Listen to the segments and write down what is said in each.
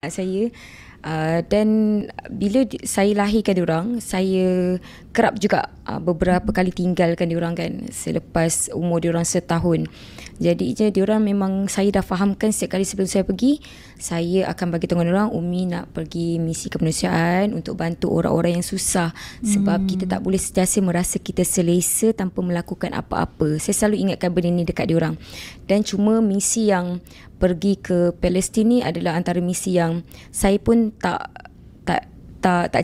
Saya dan bila saya lahirkan diorang, saya kerap juga beberapa kali tinggalkan diorang kan selepas umur diorang setahun. Jadi diorang memang saya dah fahamkan setiap kali sebelum saya pergi, saya akan bagi tahu diorang Umi nak pergi misi kemanusiaan untuk bantu orang-orang yang susah. Sebab kita tak boleh sentiasa merasa kita selesa tanpa melakukan apa-apa. Saya selalu ingatkan benda ni dekat diorang. Dan cuma misi yang pergi ke Palestin ni adalah antara misi yang saya pun tak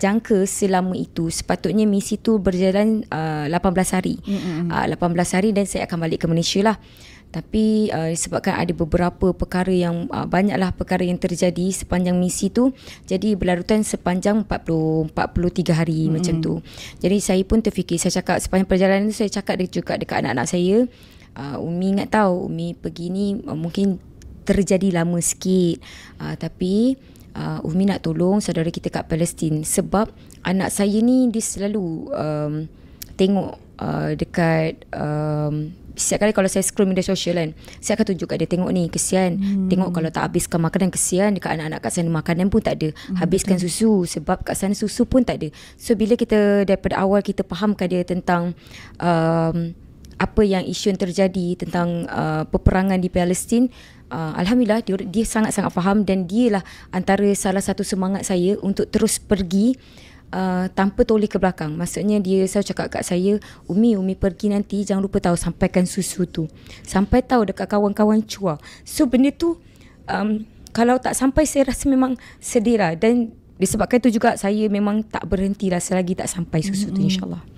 jangka selama itu. Sepatutnya misi tu berjalan 18 hari. 18 hari dan saya akan balik ke Malaysia lah. Tapi disebabkan ada beberapa perkara yang banyaklah perkara yang terjadi sepanjang misi tu, jadi berlarutan sepanjang 43 hari macam tu. Jadi saya pun terfikir, saya cakap sepanjang perjalanan tu, saya cakap juga dekat anak-anak saya, Umi ingat tahu, Umi pergi ni mungkin terjadi lama sikit, tapi Umi nak tolong saudara kita kat Palestin. Sebab anak saya ni dia selalu tengok dekat setiap kali kalau saya scroll media sosial kan, saya akan tunjuk kat dia, tengok ni kesian, tengok kalau tak habiskan makanan kesian, dekat anak-anak kat sana makanan pun tak ada, habiskan susu sebab kat sana susu pun tak ada. So bila kita daripada awal kita fahamkan dia tentang apa yang isu yang terjadi tentang peperangan di Palestin, Alhamdulillah dia sangat-sangat faham, dan dialah antara salah satu semangat saya untuk terus pergi tanpa toleh ke belakang. Maksudnya dia selalu cakap kat saya, Umi pergi nanti jangan lupa tahu sampaikan susu tu, sampai tahu dekat kawan-kawan cua. So benda tu kalau tak sampai saya rasa memang sedih lah. Dan disebabkan itu juga saya memang tak berhenti lah selagi tak sampai susu tu, insyaAllah.